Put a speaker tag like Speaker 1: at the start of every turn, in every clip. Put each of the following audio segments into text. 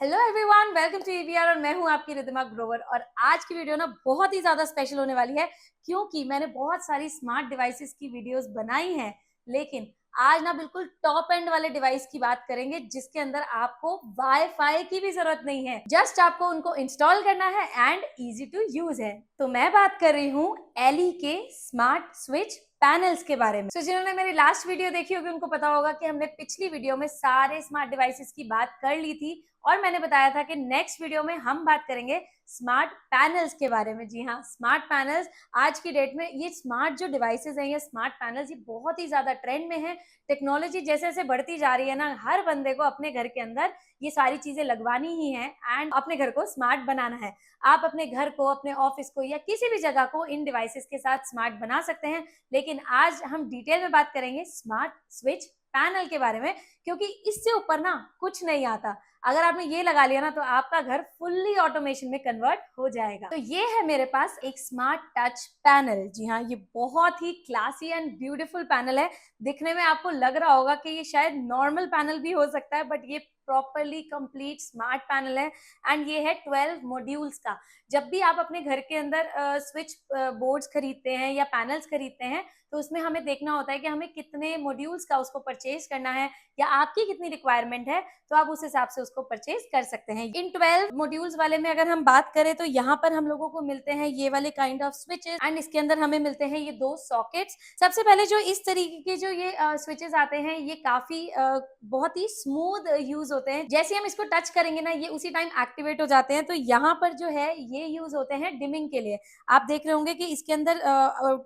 Speaker 1: Hello everyone, welcome to EVR और मैं हूं आपकी रिद्धिमा ग्रोवर। और आज की वीडियो ना बहुत ही ज्यादा स्पेशल होने वाली है क्योंकि मैंने बहुत सारी स्मार्ट डिवाइसेस की वीडियोस बनाई हैं, लेकिन आज ना बिल्कुल टॉप एंड वाले डिवाइस की बात करेंगे जिसके अंदर आपको वाईफाई की भी जरूरत नहीं है, जस्ट आपको उनको इंस्टॉल करना है एंड इजी टू यूज है। तो मैं बात कर रही हूँ एलई के स्मार्ट स्विच पैनल्स के बारे में। तो जिन्होंने मेरी लास्ट वीडियो देखी होगी उनको पता होगा कि हमने पिछली वीडियो में सारे स्मार्ट डिवाइसेस की बात कर ली थी और मैंने बताया था कि नेक्स्ट वीडियो में हम बात करेंगे स्मार्ट पैनल्स के बारे में। जी हाँ, स्मार्ट पैनल्स आज की डेट में ये स्मार्ट जो डिवाइसेस हैं, ये स्मार्ट पैनल्स ये बहुत ही ज्यादा ट्रेंड में है। टेक्नोलॉजी जैसे जैसे बढ़ती जा रही है ना, हर बंदे को अपने घर के अंदर ये सारी चीजें लगवानी ही है एंड अपने घर को स्मार्ट बनाना है। आप अपने घर को, अपने ऑफिस को या किसी भी जगह को इन डिवाइसेस के साथ स्मार्ट बना सकते हैं। लेकिन आज हम डिटेल में बात करेंगे स्मार्ट स्विच पैनल के बारे में, क्योंकि इससे ऊपर ना कुछ नहीं आता। अगर आपने ये लगा लिया ना तो आपका घर फुल्ली ऑटोमेशन में कन्वर्ट हो जाएगा। तो ये है मेरे पास एक स्मार्ट टच पैनल। जी हाँ, ये बहुत ही क्लासी एंड ब्यूटीफुल पैनल है। दिखने में आपको लग रहा होगा कि ये शायद नॉर्मल पैनल भी हो सकता है, बट ये प्रॉपरली कंप्लीट स्मार्ट पैनल है एंड ये है 12 मॉड्यूल्स का। जब भी आप अपने घर के अंदर स्विच बोर्ड्स खरीदते हैं या पैनल्स खरीदते हैं तो उसमें हमें देखना होता है कि हमें कितने मॉड्यूल्स का उसको परचेज करना है या आपकी कितनी रिक्वायरमेंट है, तो आप उस हिसाब से उसको परचेज कर सकते हैं। इन 12 मॉड्यूल्स वाले में अगर हम बात करें तो यहाँ पर हम लोगों को मिलते हैं ये वाले काइंड ऑफ स्विचेस एंड इसके अंदर हमें मिलते हैं ये दो सॉकेट्स। सबसे पहले जो इस तरीके के जो ये स्विचेस आते हैं ये काफी बहुत ही स्मूथ यूज होते हैं। जैसे हम इसको टच करेंगे ना ये उसी टाइम एक्टिवेट हो जाते हैं। तो यहाँ पर जो है ये यूज होते हैं डिमिंग के लिए। आप देख रहे होंगे कि इसके अंदर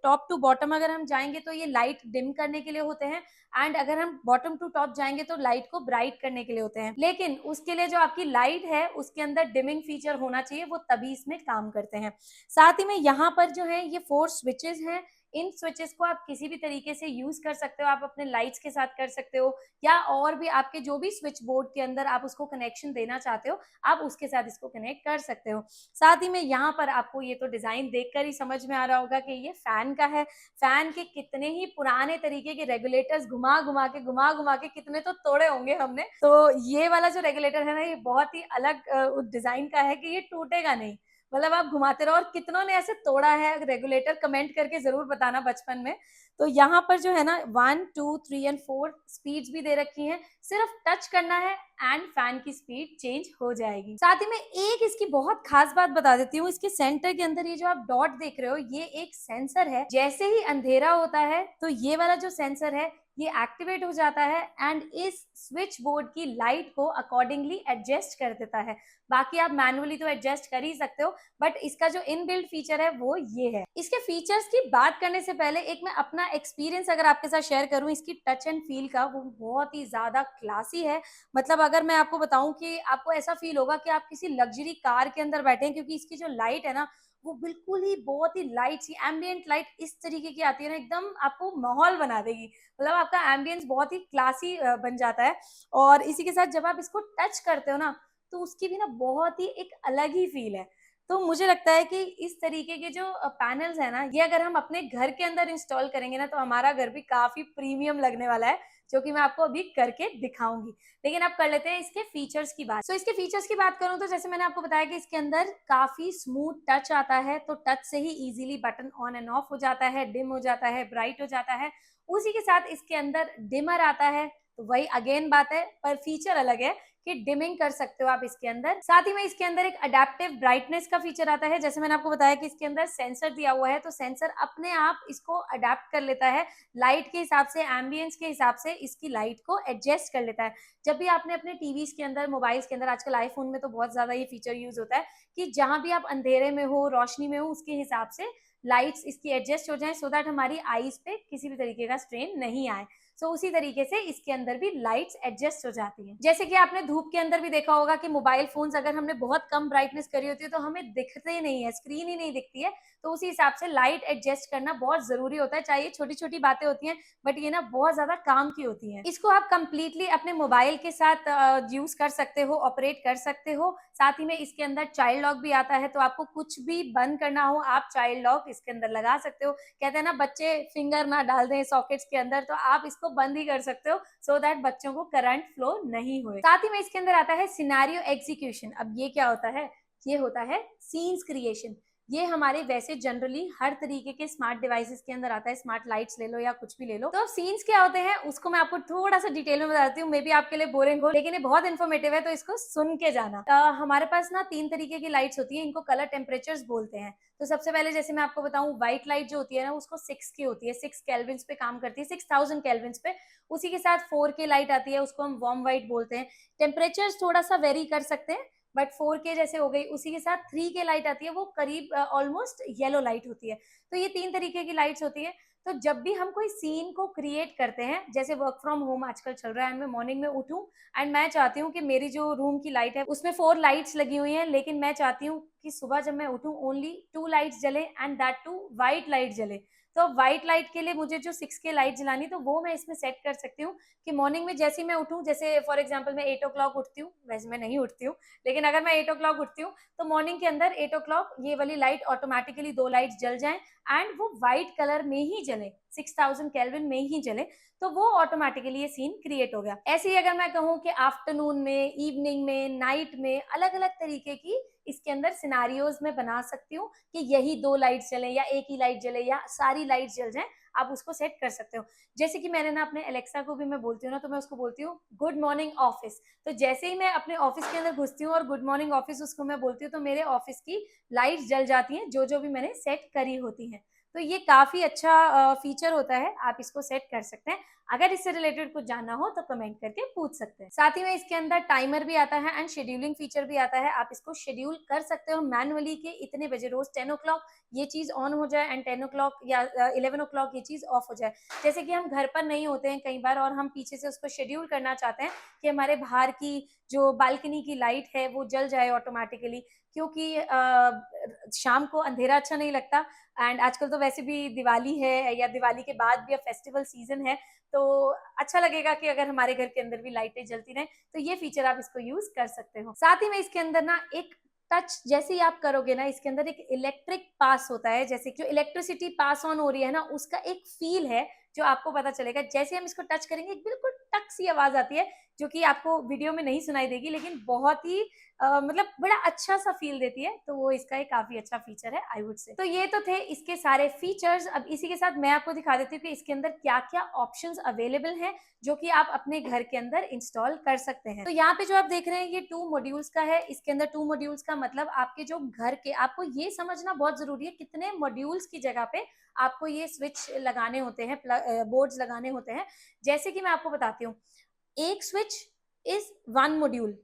Speaker 1: टॉप टू बॉटम अगर हम जाएंगे तो ये लाइट डिम करने के लिए होते हैं एंड अगर हम बॉटम टू टॉप जाएंगे तो लाइट को ब्राइट करने के लिए होते हैं। लेकिन उसके लिए जो आपकी लाइट है उसके अंदर डिमिंग फीचर होना चाहिए, वो तभी इसमें काम करते हैं। साथ ही में यहाँ पर जो है ये 4 स्विचेस हैं। इन स्विचेस को आप किसी भी तरीके से यूज कर सकते हो। आप अपने लाइट्स के साथ कर सकते हो या और भी आपके जो भी स्विच बोर्ड के अंदर आप उसको कनेक्शन देना चाहते हो आप उसके साथ इसको कनेक्ट कर सकते हो। साथ ही में यहाँ पर आपको ये तो डिजाइन देखकर ही समझ में आ रहा होगा कि ये फैन का है। फैन के कितने ही पुराने तरीके के रेगुलेटर्स घुमा घुमा के कितने तो तोड़े होंगे हमने। तो ये वाला जो रेगुलेटर है ना ये बहुत ही अलग डिजाइन का है कि ये टूटेगा नहीं, मतलब आप घुमाते रहो। और कितनों ने ऐसे तोड़ा है रेगुलेटर, कमेंट करके जरूर बताना बचपन में। तो यहाँ पर जो है ना 1 2 3 एंड 4 स्पीड्स भी दे रखी हैं। सिर्फ टच करना है एंड फैन की स्पीड चेंज हो जाएगी। साथ ही में एक इसकी बहुत खास बात बता देती हूँ, इसके सेंटर के अंदर ये जो आप डॉट देख रहे हो ये एक सेंसर है। जैसे ही अंधेरा होता है तो ये वाला जो सेंसर है ये एक्टिवेट हो जाता है एंड इस स्विच बोर्ड की लाइट को अकॉर्डिंगली एडजस्ट कर देता है। बाकी आप मैनुअली तो एडजस्ट कर ही सकते हो, बट इसका जो इनबिल्ट फीचर है वो ये है। इसके फीचर्स की बात करने से पहले एक मैं अपना एक्सपीरियंस अगर आपके साथ शेयर करूं इसकी टच एंड फील का, वो बहुत ही ज्यादा क्लासी है। मतलब अगर मैं आपको बताऊं कि आपको ऐसा फील होगा कि आप किसी लग्जरी कार के अंदर बैठे हैं, क्योंकि इसकी जो लाइट है ना वो बिल्कुल ही बहुत ही लाइट सी एम्बियंट लाइट इस तरीके की आती है ना, एकदम आपको माहौल बना देगी। मतलब आपका एम्बियंस बहुत ही क्लासी बन जाता है। और इसी के साथ जब आप इसको टच करते हो ना तो उसकी भी ना बहुत ही एक अलग ही फील है। तो मुझे लगता है कि इस तरीके के जो पैनल्स है ना ये अगर हम अपने घर के अंदर इंस्टॉल करेंगे ना तो हमारा घर भी काफी प्रीमियम लगने वाला है, जो कि मैं आपको अभी करके दिखाऊंगी। लेकिन अब कर लेते हैं इसके फीचर्स की बात। इसके फीचर्स की बात करूं तो जैसे मैंने आपको बताया कि इसके अंदर काफी स्मूथ टच आता है। तो टच से ही easily button on and off हो जाता है, डिम हो जाता है, ब्राइट हो जाता है। उसी के साथ इसके अंदर डिमर आता है। तो वही अगेन बात है, पर फीचर अलग है कि डिमिंग कर सकते हो आप इसके अंदर। साथ ही में इसके अंदर एक अडेप्टिव ब्राइटनेस का फीचर आता है। जैसे मैंने आपको बताया कि इसके अंदर सेंसर दिया हुआ है, तो सेंसर अपने आप इसको अडेप्ट कर लेता है लाइट के हिसाब से, एम्बियंस के हिसाब से इसकी लाइट को एडजस्ट कर लेता है। जब भी आपने अपने टीवीज के अंदर, मोबाइल्स के अंदर, आजकल आईफोन में तो बहुत ज्यादा ये फीचर यूज होता है कि जहां भी आप अंधेरे में हो, रोशनी में हो, उसके हिसाब से लाइट्स इसकी एडजस्ट हो जाए, सो दैट हमारी आईज पे किसी भी तरीके का स्ट्रेन नहीं आए। सो उसी तरीके से इसके अंदर भी लाइट्स एडजस्ट हो जाती हैं। जैसे कि आपने धूप के अंदर भी देखा होगा कि मोबाइल फोन्स अगर हमने बहुत कम ब्राइटनेस करी होती है तो हमें दिखते ही नहीं है, स्क्रीन ही नहीं दिखती है। तो उसी हिसाब से लाइट एडजस्ट करना बहुत जरूरी होता है। चाहे ये छोटी छोटी बातें होती हैं बट ये ना बहुत ज्यादा काम की होती हैं। इसको आप कंप्लीटली अपने मोबाइल के साथ यूज कर सकते हो, ऑपरेट कर सकते हो। साथ ही में इसके अंदर चाइल्ड लॉक भी आता है, तो आपको कुछ भी बंद करना हो आप चाइल्ड लॉक इसके अंदर लगा सकते हो। कहते हैं ना बच्चे फिंगर ना डाल दें सॉकेट्स के अंदर, तो आप इसको बंद ही कर सकते हो सो दैट बच्चों को करंट फ्लो नहीं होए। साथ ही में इसके अंदर आता है सिनेरियो एग्जीक्यूशन। अब ये क्या होता है? ये होता है सीन्स क्रिएशन। ये हमारे वैसे जनरली हर तरीके के स्मार्ट डिवाइसेस के अंदर आता है, स्मार्ट लाइट्स ले लो या कुछ भी ले लो। तो अब सीन्स क्या होते हैं उसको मैं आपको थोड़ा सा डिटेल में बताती हूँ, मे बी आपके लिए बोरिंग हो, लेकिन ये बहुत इन्फॉर्मेटिव है तो इसको सुन के जाना। हमारे पास ना 3 तरीके की लाइट्स होती है, इनको कलर टेम्परेचर्स बोलते हैं। तो सबसे पहले जैसे मैं आपको बताऊं, व्हाइट लाइट जो होती है ना उसको 6 की होती है, 6 केल्विन्स पे काम करती है, 6000 केल्विन्स पे। उसी के साथ 4K लाइट आती है, उसको हम वार्म व्हाइट बोलते हैं। टेम्परेचर्स थोड़ा सा वेरी कर सकते हैं बट 4K जैसे हो गई। उसी के साथ 3K लाइट आती है, वो करीब ऑलमोस्ट येलो लाइट होती है। तो ये 3 तरीके की लाइट्स होती है। तो जब भी हम कोई सीन को क्रिएट करते हैं, जैसे वर्क फ्रॉम होम आजकल चल रहा है, मैं मॉर्निंग में उठूं एंड मैं चाहती हूँ कि मेरी जो रूम की लाइट है उसमें 4 लाइट्स लगी हुई हैं, लेकिन मैं चाहती हूँ कि सुबह जब मैं उठूं ओनली 2 लाइट्स जले and that two white light जले। तो व्हाइट लाइट के लिए मुझे जो 6K लाइट जलानी, तो वो मैं इसमें सेट कर सकती हूँ कि मॉर्निंग में जैसे ही मैं उठूं, जैसे फॉर एग्जाम्पल मैं 8 ओ क्लॉक उठती हूँ, वैसे मैं नहीं उठती हूँ, लेकिन अगर मैं 8 ओ क्लॉक उठती हूँ तो मॉर्निंग के अंदर 8 ओ क्लॉक ये वाली लाइट ऑटोमेटिकली 2 लाइट जल जाएं एंड वो व्हाइट कलर में ही जले, 6000 केल्विन में ही जले। तो वो ऑटोमेटिकली ये सीन क्रिएट हो गया। ऐसे ही अगर मैं कहूँ कि आफ्टरनून में, इवनिंग में, नाइट में अलग अलग तरीके की इसके अंदर सिनारियोज में बना सकती हूँ कि यही 2 लाइट जले या एक ही लाइट जले या सारी लाइट जल जाए, आप उसको सेट कर सकते हो। जैसे कि मैंने ना अपने एलेक्सा को भी मैं बोलती हूँ ना, तो मैं उसको बोलती हूँ गुड मॉर्निंग ऑफिस। तो जैसे ही मैं अपने ऑफिस के अंदर घुसती हूँ और गुड मॉर्निंग ऑफिस उसको मैं बोलती हूँ, तो मेरे ऑफिस की लाइट जल जाती हैं जो जो भी मैंने सेट करी होती हैं। तो ये काफी अच्छा फीचर होता है, आप इसको सेट कर सकते हैं। अगर इससे रिलेटेड कुछ जानना हो तो कमेंट करके पूछ सकते हैं। साथ ही में इसके अंदर टाइमर भी आता है एंड शेड्यूलिंग फीचर भी आता है। आप इसको शेड्यूल कर सकते हो मैनुअली कि इतने बजे रोज 10 ओ क्लॉक ये चीज ऑन हो जाए एंड 10 ओ क्लॉक या 11 ओ क्लॉक ये चीज ऑफ हो जाए। जैसे कि हम घर पर नहीं होते हैं कई बार और हम पीछे से उसको शेड्यूल करना चाहते हैं कि हमारे बाहर की जो बालकनी की लाइट है वो जल जाए ऑटोमेटिकली, क्योंकि शाम को अंधेरा अच्छा नहीं लगता एंड आजकल तो वैसे भी दिवाली है या दिवाली के बाद भी अब फेस्टिवल सीजन है, तो अच्छा लगेगा कि अगर हमारे घर के अंदर भी लाइटें जलती रहें। तो ये फीचर आप इसको यूज कर सकते हो। साथ ही में इसके अंदर ना एक टच जैसे ही आप करोगे ना, इसके अंदर एक इलेक्ट्रिक पास होता है, जैसे जो इलेक्ट्रिसिटी पास ऑन हो रही है ना उसका एक फील है जो आपको पता चलेगा। जैसे हम इसको टच करेंगे एक बिल्कुल टक सी आवाज आती है जो कि आपको वीडियो में नहीं सुनाई देगी, लेकिन बहुत ही मतलब बड़ा अच्छा सा फील देती है। तो वो इसका एक काफी अच्छा फीचर है आई वुड से। तो ये तो थे इसके सारे फीचर्स। अब इसी के साथ मैं आपको दिखा देती हूँ कि इसके अंदर क्या क्या ऑप्शंस अवेलेबल हैं जो कि आप अपने घर के अंदर इंस्टॉल कर सकते हैं। तो यहाँ पे जो आप देख रहे हैं ये 2 मॉड्यूल्स का है। इसके अंदर 2 मॉड्यूल्स का मतलब आपके जो घर के, आपको ये समझना बहुत जरूरी है कितने मॉड्यूल्स की जगह पे आपको ये स्विच लगाने होते हैं, बोर्ड्स लगाने होते हैं। जैसे कि मैं आपको बताती हूँ, एक स्विच इज 1 मॉड्यूल,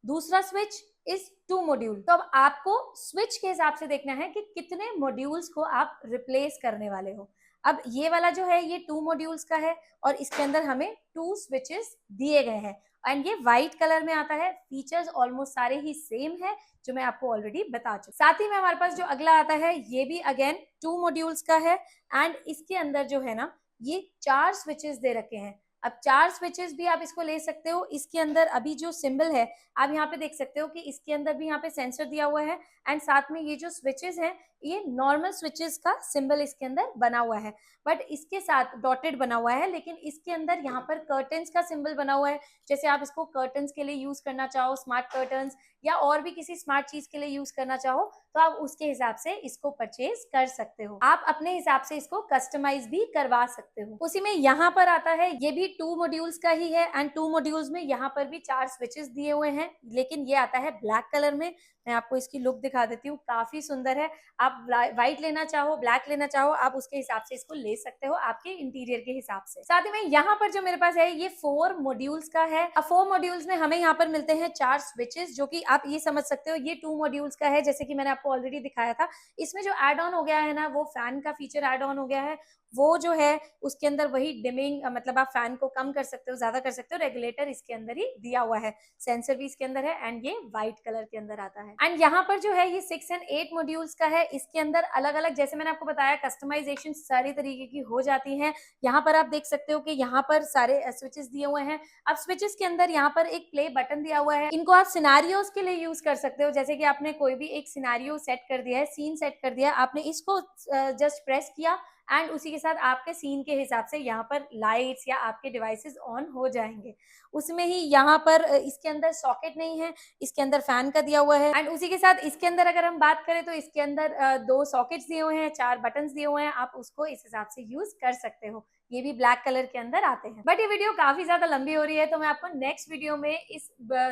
Speaker 1: दूसरा स्विच इज 2 मॉड्यूल। तो अब आपको स्विच के हिसाब से देखना है कि कितने मॉड्यूल्स को आप रिप्लेस करने वाले हो। अब ये वाला जो है ये 2 मॉड्यूल्स का है और इसके अंदर हमें 2 स्विचेस दिए गए हैं एंड ये व्हाइट कलर में आता है। फीचर्स ऑलमोस्ट सारे ही सेम है जो मैं आपको ऑलरेडी बता चुकी। साथ ही में हमारे पास जो अगला आता है ये भी अगेन 2 मॉड्यूल्स का है एंड इसके अंदर जो है ना ये 4 स्विचेस दे रखे हैं। अब 4 स्विचेस भी आप इसको ले सकते हो। इसके अंदर अभी जो सिंबल है आप यहाँ पे देख सकते हो कि इसके अंदर भी यहाँ पे सेंसर दिया हुआ है एंड साथ में ये जो स्विचेस हैं ये नॉर्मल स्विचेस का सिंबल इसके अंदर बना हुआ है, बट इसके साथ डॉटेड बना हुआ है, लेकिन इसके अंदर यहाँ पर कर्टन्स का सिंबल बना हुआ है। जैसे आप इसको कर्टन्स के लिए यूज करना चाहो, स्मार्ट कर्टन्स या और भी किसी स्मार्ट चीज के लिए यूज करना चाहो तो आप उसके हिसाब से इसको परचेज कर सकते हो। आप अपने हिसाब से इसको कस्टमाइज भी करवा सकते हो। उसी में यहाँ पर आता है ये भी 2 मॉड्यूल्स का ही है एंड 2 मॉड्यूल्स में यहाँ पर भी 4 स्विचेस दिए हुए हैं, लेकिन ये आता है ब्लैक कलर में। मैं आपको इसकी लुक दिखा देती हूँ, काफी सुंदर है। आप व्हाइट लेना चाहो, ब्लैक लेना चाहो, आप उसके हिसाब से इसको ले सकते हो आपके इंटीरियर के हिसाब से। साथ ही में यहाँ पर जो मेरे पास है ये 4 मॉड्यूल्स का है। अब 4 मॉड्यूल्स में हमें यहाँ पर मिलते हैं 4 स्विचेस, जो कि आप ये समझ सकते हो ये 2 मॉड्यूल्स का है। जैसे कि मैंने आपको ऑलरेडी दिखाया था, इसमें जो एड ऑन हो गया है ना वो फैन का फीचर एड ऑन हो गया है। वो जो है उसके अंदर वही डिमिंग, मतलब आप फैन को कम कर सकते हो, ज्यादा कर सकते हो। रेगुलेटर इसके अंदर ही दिया हुआ है, सेंसर भी इसके अंदर है एंड ये व्हाइट कलर के अंदर आता है। एंड यहाँ पर जो है ये 6 एंड 8 मॉड्यूल्स का है। इसके अंदर अलग अलग, जैसे मैंने आपको बताया, कस्टमाइजेशन सारी तरीके की हो जाती है। यहाँ पर आप देख सकते हो कि यहाँ पर सारे स्विचेस दिए हुए हैं। अब स्विचेस के अंदर यहाँ पर एक प्ले बटन दिया हुआ है। इनको आप सिनारियोज के लिए यूज कर सकते हो। जैसे कि आपने कोई भी एक सिनारियो सेट कर दिया है, सीन सेट कर दिया, आपने इसको जस्ट प्रेस किया एंड उसी के साथ आपके सीन के हिसाब से यहाँ पर लाइट्स या आपके डिवाइसेस ऑन हो जाएंगे। उसमें ही यहाँ पर इसके अंदर सॉकेट नहीं है, इसके अंदर फैन का दिया हुआ है। एंड उसी के साथ इसके अंदर अगर हम बात करें तो इसके अंदर 2 सॉकेट्स दिए हुए हैं, 4 बटन्स दिए हुए हैं, आप उसको इस हिसाब से यूज कर सकते हो। ये भी ब्लैक कलर के अंदर आते हैं। बट ये वीडियो काफी ज्यादा लंबी हो रही है, तो मैं आपको नेक्स्ट वीडियो में इस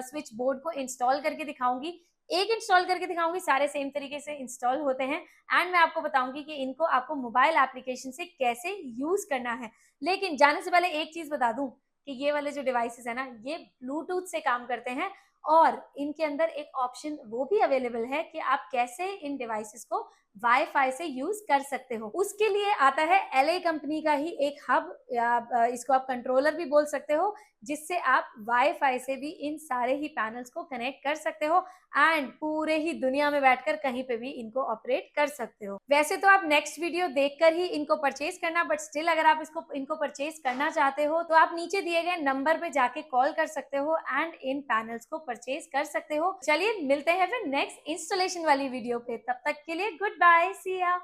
Speaker 1: स्विच बोर्ड को इंस्टॉल करके दिखाऊंगी। एक इंस्टॉल करके दिखाऊंगी, सारे सेम तरीके से इंस्टॉल होते हैं। एंड मैं आपको बताऊंगी कि इनको आपको मोबाइल एप्लीकेशन से कैसे यूज करना है। लेकिन जाने से पहले एक चीज बता दूं कि ये वाले जो डिवाइसेस है ना, ये ब्लूटूथ से काम करते हैं और इनके अंदर एक ऑप्शन वो भी अवेलेबल है कि आप कैसे इन डिवाइसेस को वाईफाई से यूज कर सकते हो। उसके लिए आता है एलए कंपनी का ही एक हब, या इसको आप कंट्रोलर भी बोल सकते हो, जिससे आप वाईफाई से भी इन सारे ही पैनल्स को कनेक्ट कर सकते हो एंड पूरे ही दुनिया में बैठकर कहीं पे भी इनको ऑपरेट कर सकते हो। वैसे तो आप नेक्स्ट वीडियो देखकर ही इनको परचेज करना, बट स्टिल अगर आप इनको परचेज करना चाहते हो तो आप नीचे दिए गए नंबर पे जाके कॉल कर सकते हो एंड इन पैनल्स को परचेज कर सकते हो। चलिए मिलते हैं फिर नेक्स्ट इंस्टॉलेशन वाली वीडियो पे, तब तक के लिए गुड बाय, सी या।